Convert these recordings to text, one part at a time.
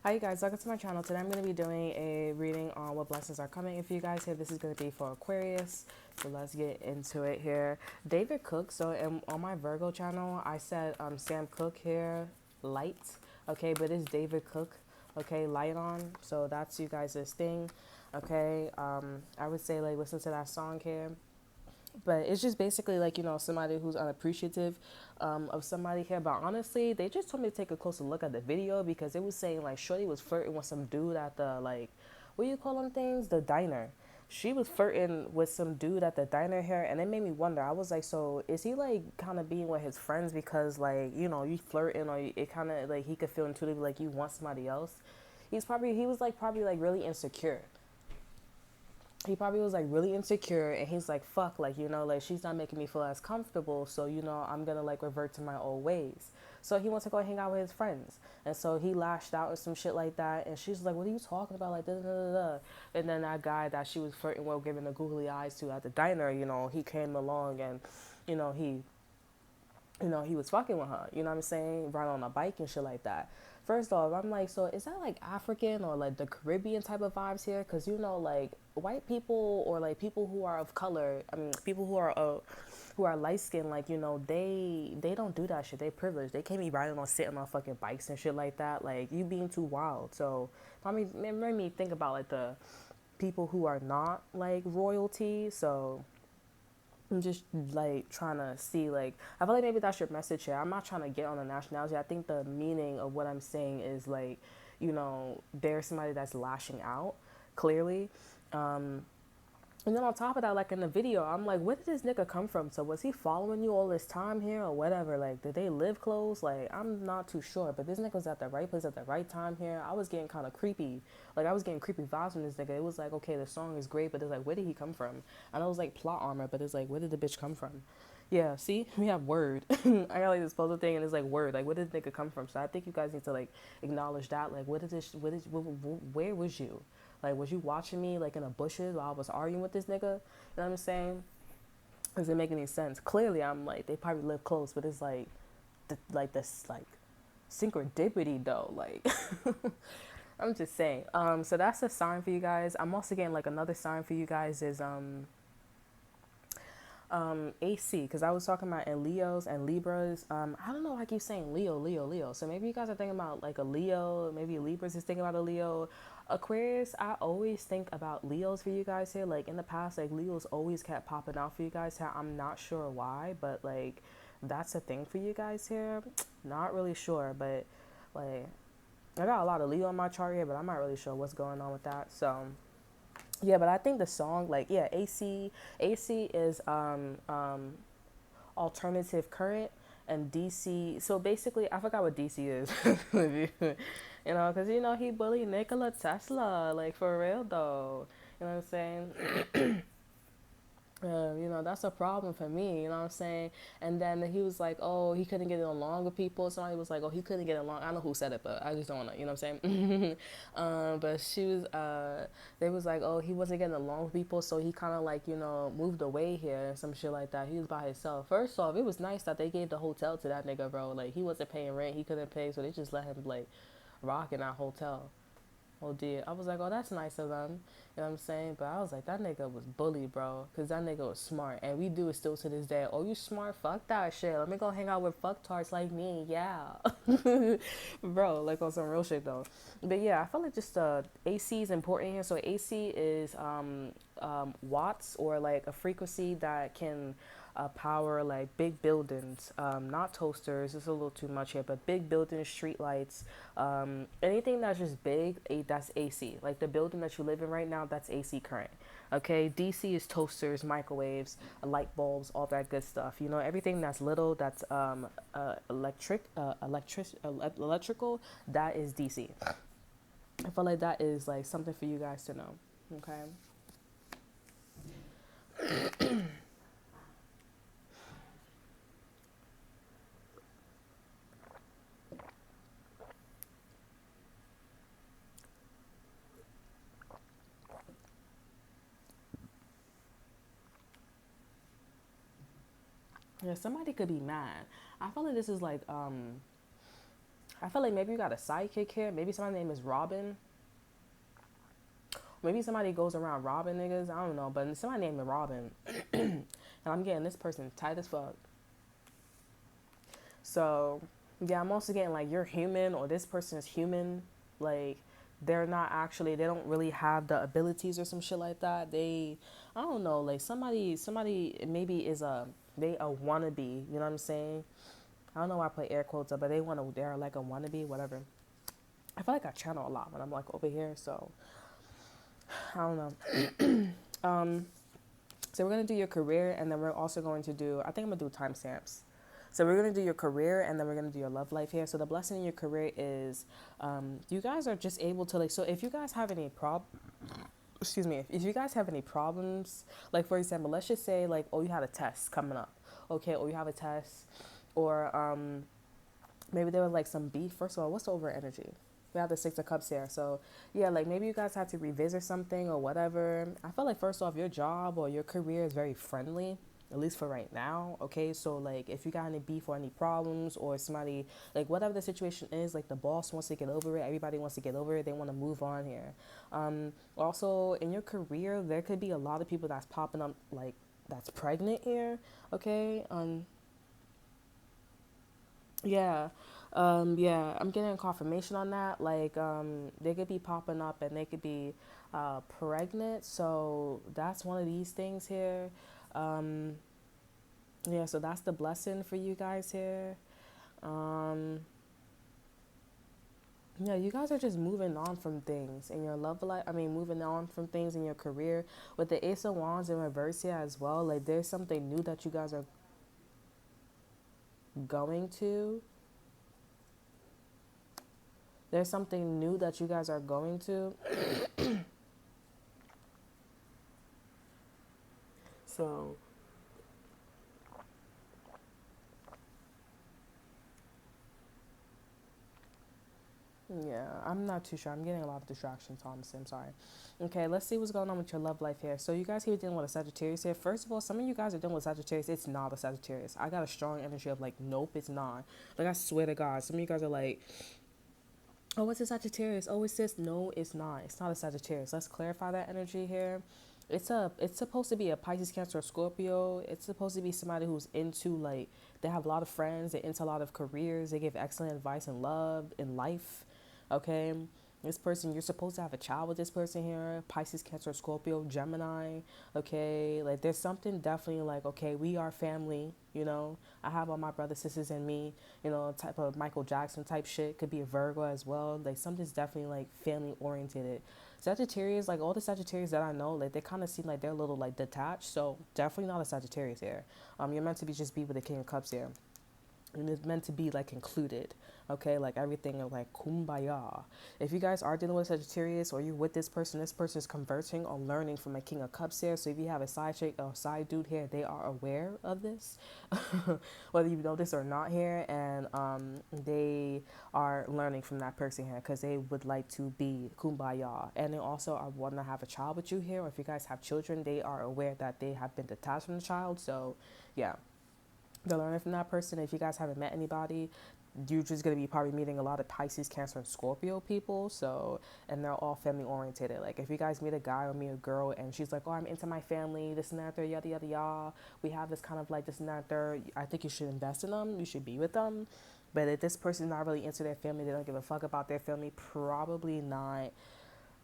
Hi you guys, welcome to my channel. Today I'm going to be doing a reading on what blessings are coming in for you guys here. This is going to be for Aquarius. So let's get into it here. David Cook. So on my Virgo channel, I said Sam Cooke here, light. Okay, but it's David Cook. Okay, light on. So that's you guys' thing. Okay, I would say like listen to that song here, but it's just basically like, somebody who's unappreciative of somebody here. But honestly, they just told me to take a closer look at the video because it was saying like shorty was flirting with some dude at the, like, what do you call them things, the diner. She was flirting with some dude at the diner here, and it made me wonder. I was like, so is he like kind of being with his friends because, like, you flirting, or it kind of like he could feel intuitively like you want somebody else. He was like probably like really insecure. He probably was like really insecure, and he's like, fuck, like, like she's not making me feel as comfortable, so I'm gonna like revert to my old ways. So he wants to go hang out with his friends, and so he lashed out or some shit like that, and she's like, what are you talking about, like, da da da da. And then that guy that she was flirting with, giving the googly eyes to at the diner, he came along, and you know he he was fucking with her, you know what I'm saying, riding on a bike and shit like that. First off, I'm like, so is that like African or like the Caribbean type of vibes here? Because, like white people or like people who are of color, I mean, people who are light skinned, like, they don't do that shit. They privileged. They can't be riding on sitting on fucking bikes and shit like that. Like, you being too wild. So, I mean, it made me think about like the people who are not like royalty. So, I'm just like trying to see, like, I feel like maybe that's your message here. I'm not trying to get on the nationality. I think the meaning of what I'm saying is like, there's somebody that's lashing out clearly. Um, and then on top of that, like in the video, I'm like, where did this nigga come from? So was he following you all this time here or whatever? Like, did they live close? Like, I'm not too sure. But this nigga was at the right place at the right time here. I was getting kind of creepy. Like, I was getting creepy vibes from this nigga. It was like, okay, the song is great, but it's like, where did he come from? I know it was like plot armor, but it's like, where did the bitch come from? Yeah, see, we have word. I got like this puzzle thing, and it's like word. Like, where did the nigga come from? So I think you guys need to like acknowledge that. Like, what is this? Where was you? Like, was you watching me like in the bushes while I was arguing with this nigga? You know what I'm saying? Does it make any sense? Clearly, I'm like, they probably live close, but it's like, this like synchronicity though. Like, I'm just saying. So that's a sign for you guys. I'm also getting like another sign for you guys is AC, because I was talking about in Leos and Libras. I don't know why I keep saying Leo, Leo, Leo. So maybe you guys are thinking about like a Leo, maybe Libras is thinking about a Leo. Aquarius, I always think about Leos for you guys here. Like in the past, like Leos always kept popping out for you guys here. I'm not sure why, but like that's a thing for you guys here. Not really sure, but like I got a lot of Leo in my chart here, but I'm not really sure what's going on with that. So yeah, but I think the song, like, yeah, AC is alternative current, and DC. So basically, I forgot what DC is. Because he bullied Nikola Tesla, like for real though. You know what I'm saying? That's a problem for me, you know what I'm saying? And then he was like, oh, he couldn't get along with people. Somebody was like, oh, he couldn't get along. I don't know who said it, but I just don't want to, you know what I'm saying? But they was like, oh, he wasn't getting along with people, so he kind of like, moved away here and some shit like that. He was by himself. First off, it was nice that they gave the hotel to that nigga, bro. Like, he wasn't paying rent, he couldn't pay, so they just let him, like, rock in that hotel. Oh dear. I was like, oh, that's nice of them. You know what I'm saying? But I was like, that nigga was bullied, bro. Because that nigga was smart. And we do it still to this day. Oh, you smart? Fuck that shit. Let me go hang out with fucktards like me. Yeah. Bro, like on some real shit, though. But yeah, I feel like just AC is important here. So AC is watts, or like a frequency that can power like big buildings, not toasters. It's a little too much here, but big buildings, street lights, anything that's just big, that's AC. Like the building that you live in right now, that's AC current. Okay, DC is toasters, microwaves, light bulbs, all that good stuff. Everything that's little, that's electrical, that is DC. I feel like that is like something for you guys to know. Okay. Yeah, somebody could be mad. I feel like this is like I feel like maybe you got a sidekick here. Maybe somebody's name is Robin. Maybe somebody goes around robbing niggas. I don't know. But somebody named Robin. And I'm getting this person tight as fuck. So, yeah, I'm also getting like you're human or this person is human. Like, they're not actually, they don't really have the abilities or some shit like that. I don't know, like somebody maybe is they a wannabe, you know what I'm saying? I don't know why I play air quotes up, but they're like a wannabe, whatever. I feel like I channel a lot when I'm like over here, so I don't know. So we're gonna do your career, and then we're also going to do. I think I'm gonna do timestamps. So we're gonna do your career, and then we're gonna do your love life here. So the blessing in your career is, you guys are just able to like. So if you guys have any excuse me, if you guys have any problems, like for example, let's just say like, oh, you had a test coming up, okay, or you have a test, or maybe there was like some beef. First of all, what's the over energy? We have the Six of Cups here. So, yeah, like maybe you guys had to revisit something or whatever. I feel like, first off, your job or your career is very friendly, at least for right now. Okay, so like if you got any beef or any problems or somebody, like whatever the situation is, like the boss wants to get over it, everybody wants to get over it, they want to move on here. Also, in your career, there could be a lot of people that's popping up, like that's pregnant here. Okay, yeah. Yeah, I'm getting confirmation on that. Like, they could be popping up and they could be pregnant. So that's one of these things here. Um, yeah, so that's the blessing for you guys here. Um, yeah, you guys are just moving on from things in your love life. I mean, moving on from things in your career. With the Ace of Wands in reverse here as well, like there's something new that you guys are going to. There's something new that you guys are going to. So, yeah, I'm not too sure. I'm getting a lot of distractions, honestly. I'm sorry. Okay, let's see what's going on with your love life here. So, you guys keep dealing with a Sagittarius here. First of all, some of you guys are dealing with Sagittarius. It's not a Sagittarius. I got a strong energy of like, nope, it's not. Like, I swear to God, some of you guys are like, oh, it's a Sagittarius. Oh, it's this. No, it's not. It's not a Sagittarius. Let's clarify that energy here. It's supposed to be a Pisces, Cancer, or Scorpio. It's supposed to be somebody who's into like they have a lot of friends, they're into a lot of careers, they give excellent advice in love, in life. Okay. This person, you're supposed to have a child with this person here, Pisces, Cancer, Scorpio, Gemini. Okay, like there's something definitely like, okay, we are family, you know. I have all my brothers, sisters, and me, you know, type of Michael Jackson type shit. Could be a Virgo as well. Like something's definitely like family oriented. Sagittarius, like all the Sagittarius that I know, like they kind of seem like they're a little like detached. So definitely not a Sagittarius here. You're meant to be just be with the King of Cups here. And it's meant to be like included, okay, like everything of like kumbaya. If you guys are dealing with Sagittarius or you're with this person is converting or learning from a King of Cups here. So if you have a side chick or side dude here, they are aware of this, whether you know this or not here, and they are learning from that person here because they would like to be kumbaya, and they also are want to have a child with you here. Or if you guys have children, they are aware that they have been detached from the child. So yeah, they're learning from that person. If you guys haven't met anybody, you're just going to be probably meeting a lot of Pisces, Cancer, and Scorpio people. So, and they're all family oriented. Like if you guys meet a guy or meet a girl and she's like, oh, I'm into my family, this and that, there, yada, yada, yada. We have this kind of like this and that, there. I think you should invest in them. You should be with them. But if this person's not really into their family, they don't give a fuck about their family, probably not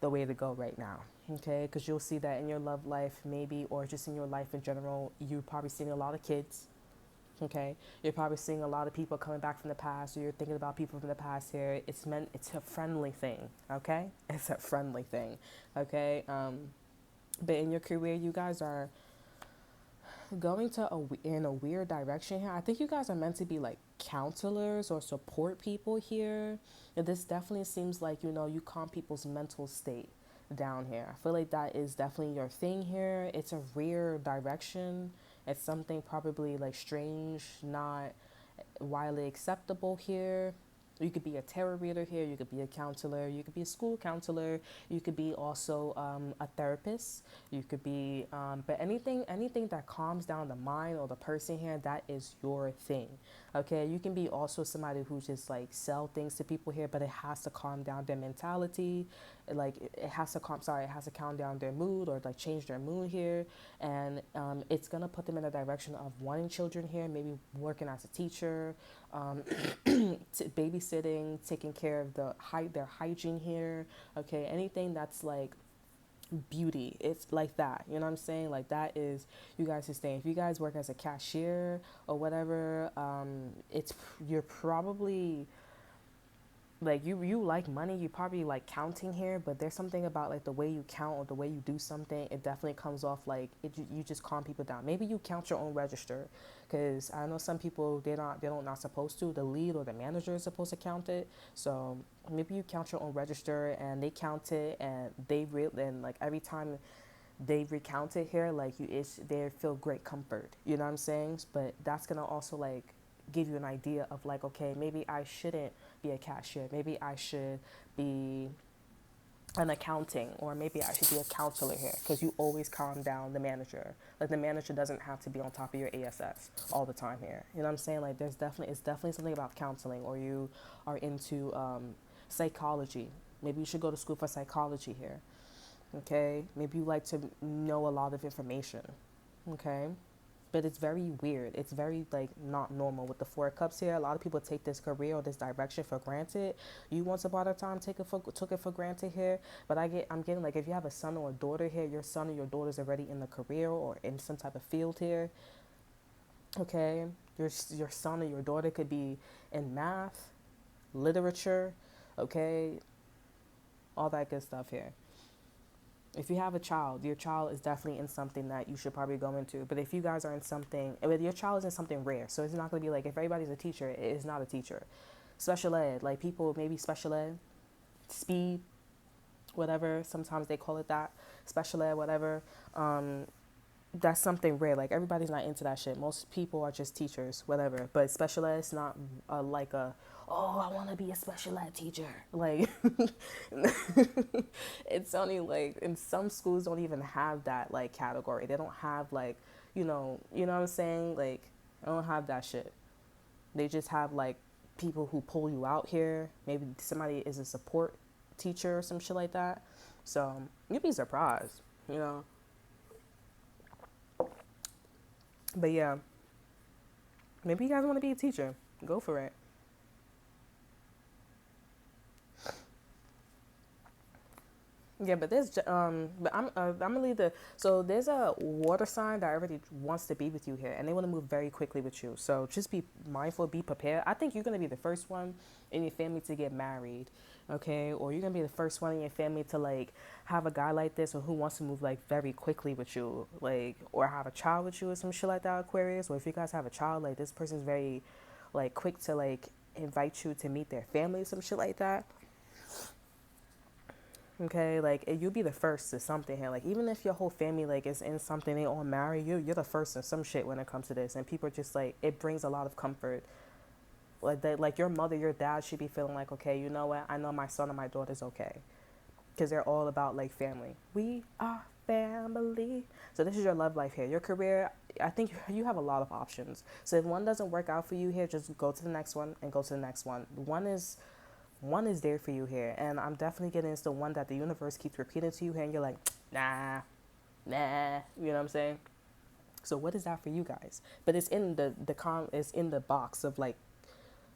the way to go right now. Okay, because you'll see that in your love life, maybe, or just in your life in general, you're probably seeing a lot of kids. Okay, you're probably seeing a lot of people coming back from the past, or you're thinking about people from the past here. It's a friendly thing. Okay, it's a friendly thing. Okay, but in your career, you guys are going to in a weird direction here. I think you guys are meant to be like counselors or support people here. And this definitely seems like, you know, you calm people's mental state down here. I feel like that is definitely your thing here. It's a weird direction. It's something probably like strange, not widely acceptable here. You could be a tarot reader here. You could be a counselor. You could be a school counselor. You could be also a therapist. You could be, but anything that calms down the mind or the person here, that is your thing. Okay, you can be also somebody who just like sell things to people here, but it has to calm down their mentality. Like it has to it has to calm down their mood or like change their mood here, and it's gonna put them in a direction of wanting children here, maybe working as a teacher, um, babysitting, taking care of their hygiene here. Okay, anything that's like beauty, it's like that, you know what I'm saying? Like that is you guys sustain. If you guys work as a cashier or whatever, it's you're probably like you like money, you probably like counting here, but there's something about like the way you count or the way you do something, it definitely comes off like you just calm people down. Maybe you count your own register, because I know some people not supposed to. The lead or the manager is supposed to count it, so maybe you count your own register and they count it, and and like every time they recount it here, like they feel great comfort, you know what I'm saying? But that's gonna also like give you an idea of like, okay, maybe I shouldn't be a cashier, maybe I should be an accounting, or maybe I should be a counselor here, because you always calm down the manager. Like the manager doesn't have to be on top of your ASS all the time here, you know what I'm saying? Like it's definitely something about counseling, or you are into psychology. Maybe you should go to school for psychology here. Okay, maybe you like to know a lot of information. Okay, but it's very weird. It's very like not normal with the Four of Cups here. A lot of people take this career or this direction for granted. You once upon a time took it for granted here, but I'm getting like, if you have a son or a daughter here, your son or your daughter's already in the career or in some type of field here. Okay, your son or your daughter could be in math, literature, okay, all that good stuff here. If you have a child, your child is definitely in something that you should probably go into. But if you guys are in something, but your child is in something rare, so it's not going to be like, if everybody's a teacher, it is not a teacher. Special ed, like people, maybe special ed, speed, whatever, sometimes they call it that, special ed, whatever. That's something rare. Like everybody's not into that shit. Most people are just teachers, whatever. But special ed is not like oh, I want to be a special ed teacher. Like it's only like, in some schools don't even have that like category. They don't have like, you know what I'm saying? Like I don't have that shit. They just have like people who pull you out here. Maybe somebody is a support teacher or some shit like that. So you'd be surprised, you know. But yeah, maybe you guys want to be a teacher. Go for it. Yeah, but but I'm gonna leave so there's a water sign that already wants to be with you here, and they want to move very quickly with you. So just be mindful, be prepared. I think you're gonna be the first one in your family to get married, okay? Or you're gonna be the first one in your family to like have a guy like this, or who wants to move like very quickly with you, like, or have a child with you or some shit like that, Aquarius. Or if you guys have a child, like this person's very like quick to like invite you to meet their family, some shit like that. Okay, like you'll be the first to something here. Like even if your whole family like is in something, they all marry you, you're the first in some shit when it comes to this. And people just like, it brings a lot of comfort. Like that, like your mother, your dad should be feeling like, okay, you know what? I know my son and my daughter's okay, because they're all about like family. We are family. So this is your love life here. Your career, I think you have a lot of options. So if one doesn't work out for you here, just go to the next one and go to the next one. One is there for you here, and I'm definitely getting into the one that the universe keeps repeating to you here, and you're like, nah, you know what I'm saying? So what is that for you guys? But it's in it's in the box of like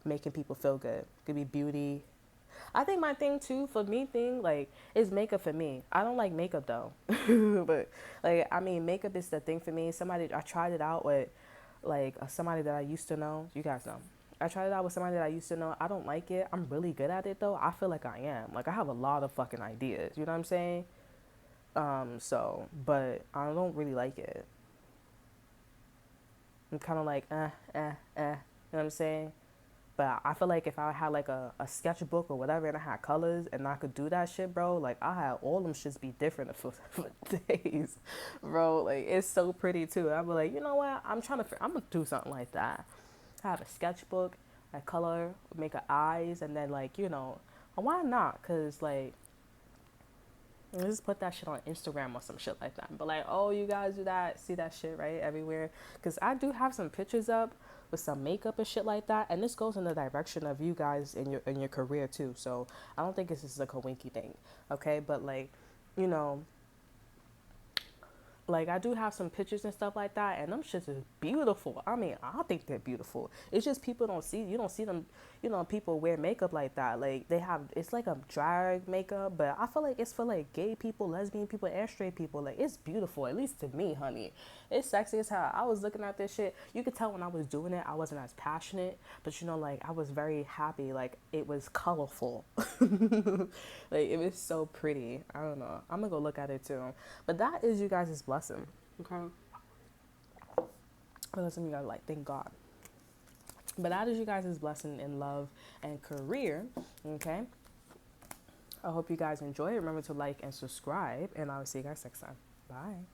making people feel good. It could be beauty. I think my thing too, for me thing, like, is makeup for me. I don't like makeup though. But like, I mean, makeup is the thing for me. I tried it out with like somebody that I used to know. You guys know. I tried it out with somebody that I used to know. I don't like it. I'm really good at it though. I feel like I am. Like I have a lot of fucking ideas. You know what I'm saying? But I don't really like it. I'm kind of like, You know what I'm saying? But I feel like if I had like a sketchbook or whatever, and I had colors and I could do that shit, bro, like I had all them shits be different for days, bro. Like it's so pretty too. I'd be like, you know what? I'm gonna do something like that. I have a sketchbook. like color, make her eyes, and then like, you know, why not? Cause like, just put that shit on Instagram or some shit like that. But like, oh, you guys do that, see that shit right everywhere. Cause I do have some pictures up with some makeup and shit like that, and this goes in the direction of you guys in your career too. So I don't think this is like a winky thing, okay? But like, you know, like I do have some pictures and stuff like that, and them shits is beautiful. I mean, I think they're beautiful. It's just people don't see, you don't see them, you know, people wear makeup like that. Like they have, it's like a drag makeup, but I feel like it's for like gay people, lesbian people, and straight people. Like it's beautiful, at least to me, honey. It's sexy as hell. I was looking at this shit. You could tell when I was doing it, I wasn't as passionate, but you know, like I was very happy. Like it was colorful. Like it was so pretty. I don't know. I'm gonna go look at it too. But that is you guys' blessing. Okay. But listen, you guys, like, thank God. But that is you guys' blessing in love and career. Okay. I hope you guys enjoy it. Remember to like and subscribe, and I'll see you guys next time. Bye.